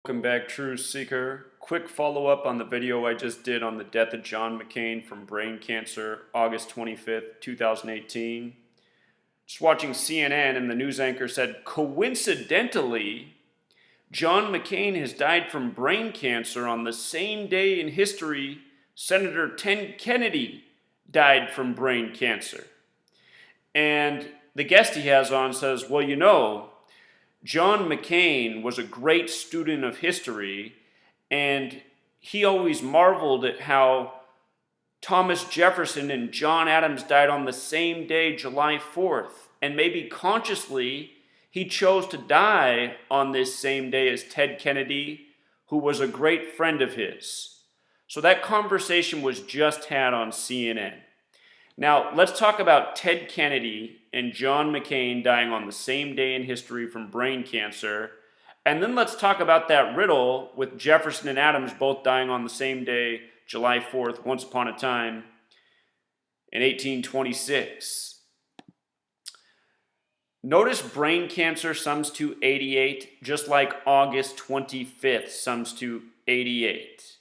Welcome back, Truth Seeker. Quick follow-up on the video I just did on the death of John McCain from brain cancer, August 25th, 2018. Just watching CNN, and the news anchor said, coincidentally, John McCain has died from brain cancer on the same day in history Senator Ted Kennedy died from brain cancer. And the guest he has on says, well, you know, John McCain was a great student of history, and he always marveled at how Thomas Jefferson and John Adams died on the same day, July 4th. And maybe consciously, he chose to die on this same day as Ted Kennedy, who was a great friend of his. So that conversation was just had on CNN. Now, let's talk about Ted Kennedy and John McCain dying on the same day in history from brain cancer. And then let's talk about that riddle with Jefferson and Adams both dying on the same day, July 4th, once upon a time in 1826. Notice brain cancer sums to 88, just like August 25th sums to 88.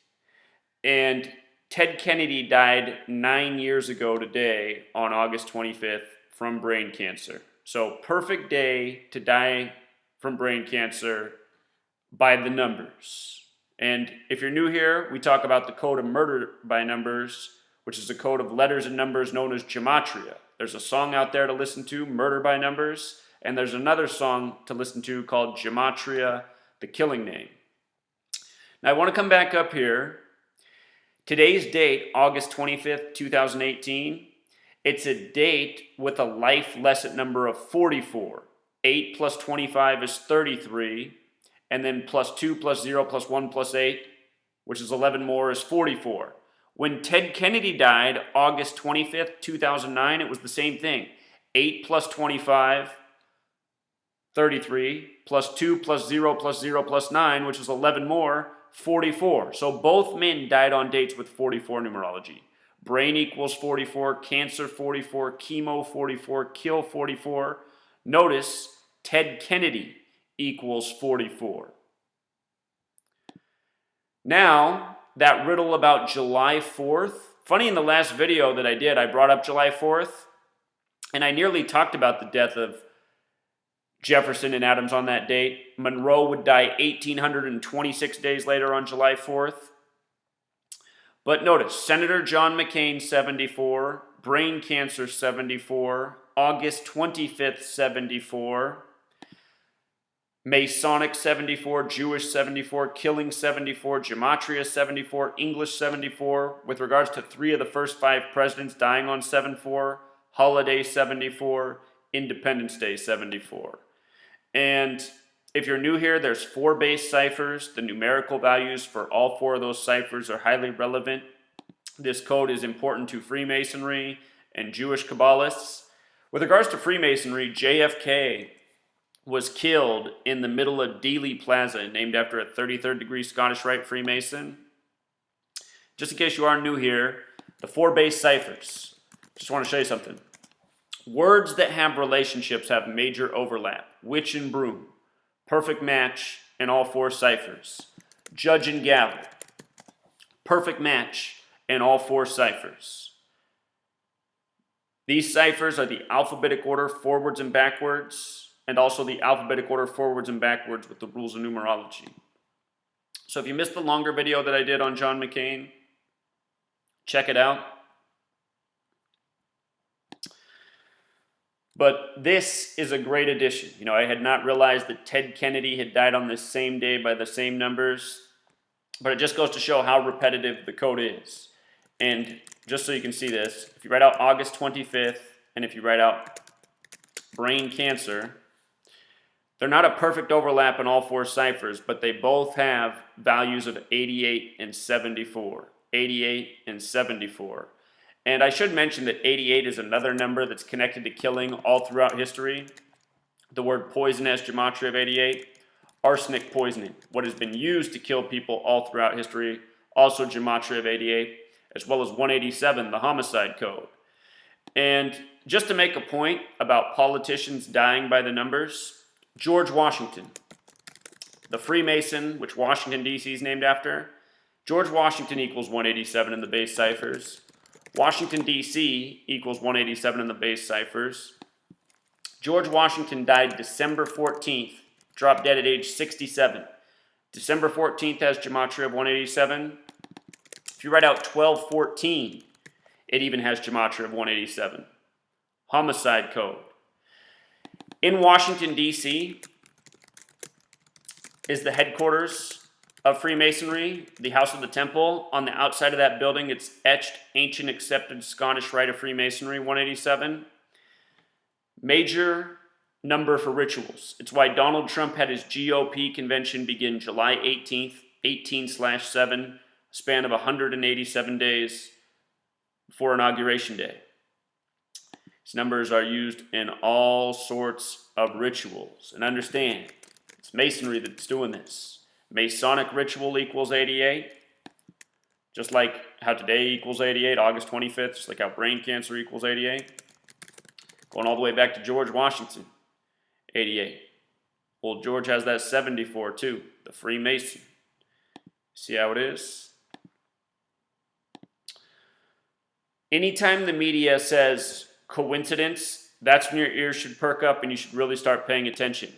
And Ted Kennedy died 9 years ago today on August 25th from brain cancer. So perfect day to die from brain cancer by the numbers. And if you're new here, we talk about the code of murder by numbers, which is a code of letters and numbers known as Gematria. There's a song out there to listen to, Murder by Numbers, and there's another song to listen to called Gematria, the Killing Name. Now I want to come back up here. Today's date, August 25th, 2018, it's a date with a life lesson number of 44. 8 plus 25 is 33, and then plus 2 plus 0 plus 1 plus 8, which is 11 more, is 44. When Ted Kennedy died, August 25th, 2009, it was the same thing. 8 plus 25, 33, plus 2 plus 0 plus 0 plus 9, which is 11 more, 44. So both men died on dates with 44 numerology. Brain equals 44, cancer 44, chemo 44, kill 44. Notice Ted Kennedy equals 44. Now, that riddle about July 4th. Funny, in the last video that I did, I brought up July 4th, and I nearly talked about the death of Jefferson and Adams on that date. Monroe would die 1,826 days later on July 4th. But notice, Senator John McCain, 74, brain cancer, 74, August 25th, 74, Masonic, 74, Jewish, 74, killing, 74, Gematria, 74, English, 74, with regards to 3 of the first 5 presidents dying on 7-4, holiday, 74, Independence Day, 74. And if you're new here, there's 4 base ciphers. The numerical values for all 4 of those ciphers are highly relevant. This code is important to Freemasonry and Jewish Kabbalists. With regards to Freemasonry, JFK was killed in the middle of Dealey Plaza, named after a 33rd degree Scottish Rite Freemason. Just in case you are new here, the 4 base ciphers. Just want to show you something. Words that have relationships have major overlap. Witch and broom. Perfect match in all 4 ciphers. Judge and gavel. Perfect match in all 4 ciphers. These ciphers are the alphabetic order forwards and backwards, and also the alphabetic order forwards and backwards with the rules of numerology. So if you missed the longer video that I did on John McCain, check it out. But this is a great addition. You know, I had not realized that Ted Kennedy had died on this same day by the same numbers, but it just goes to show how repetitive the code is. And just so you can see this, if you write out August 25th, and if you write out brain cancer, they're not a perfect overlap in all 4 ciphers, but they both have values of 88 and 74. 88 and 74. And I should mention that 88 is another number that's connected to killing all throughout history. The word poison has Gematria of 88. Arsenic poisoning, what has been used to kill people all throughout history, also Gematria of 88, as well as 187, the homicide code. And just to make a point about politicians dying by the numbers, George Washington, The Freemason, which Washington, D.C. is named after, George Washington equals 187 in the base ciphers. Washington, D.C. equals 187 in the base ciphers. George Washington died December 14th, dropped dead at age 67. December 14th has Gematria of 187. If you write out 1214, it even has Gematria of 187. Homicide code. In Washington, D.C. is the headquarters of Freemasonry, the House of the Temple. On the outside of that building, it's etched Ancient Accepted Scottish Rite of Freemasonry, 187. Major number for rituals. It's why Donald Trump had his GOP convention begin July 18th, 18/7, a span of 187 days before Inauguration Day. These numbers are used in all sorts of rituals. And understand, it's Masonry that's doing this. Masonic ritual equals 88. Just like how today equals 88, August 25th, just like how brain cancer equals 88. Going all the way back to George Washington, 88. Old George has that 74 too, the Freemason. See how it is? Anytime the media says coincidence, that's when your ears should perk up and you should really start paying attention.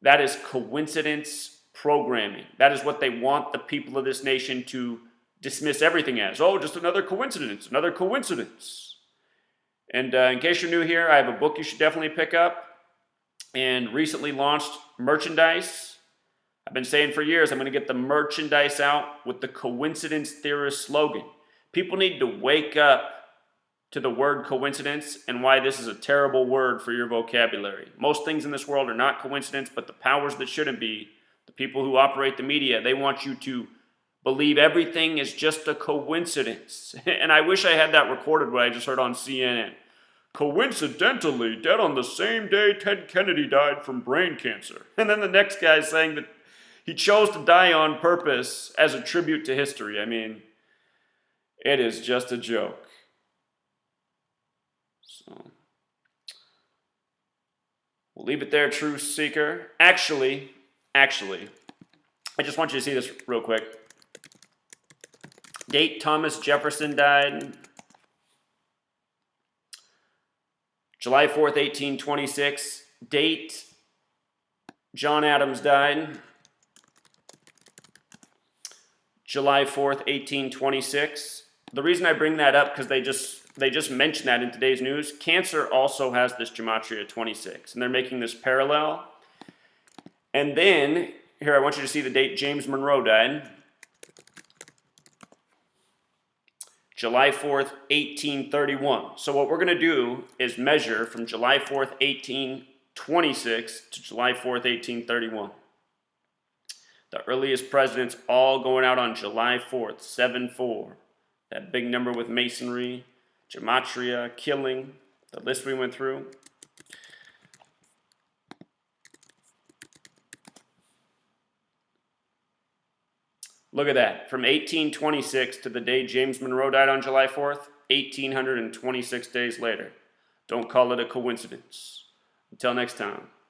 That is coincidence programming. That is what they want the people of this nation to dismiss everything as. Oh, just another coincidence, another coincidence. And in case you're new here, I have a book you should definitely pick up and recently launched merchandise. I've been saying for years I'm going to get the merchandise out with the coincidence theorist slogan. People need to wake up to the word coincidence and why this is a terrible word for your vocabulary. Most things in this world are not coincidence, but the powers that shouldn't be, the people who operate the media, they want you to believe everything is just a coincidence. And I wish I had that recorded what I just heard on CNN. Coincidentally, dead on the same day Ted Kennedy died from brain cancer. And then the next guy is saying that he chose to die on purpose as a tribute to history. I mean, it is just a joke. So, we'll leave it there, truth seeker. Actually, I just want you to see this real quick. Date Thomas Jefferson died July 4th, 1826. Date John Adams died July 4th, 1826. The reason I bring that up because they just mentioned that in today's news. Cancer also has this Gematria 26, and they're making this parallel. And then, here I want you to see the date James Monroe died. July 4th, 1831. So what we're going to do is measure from July 4th, 1826 to July 4th, 1831. The earliest presidents all going out on July 4th, 7-4. That big number with Masonry, Gematria, killing, the list we went through. Look at that. From 1826 to the day James Monroe died on July 4th, 1,826 days later. Don't call it a coincidence. Until next time.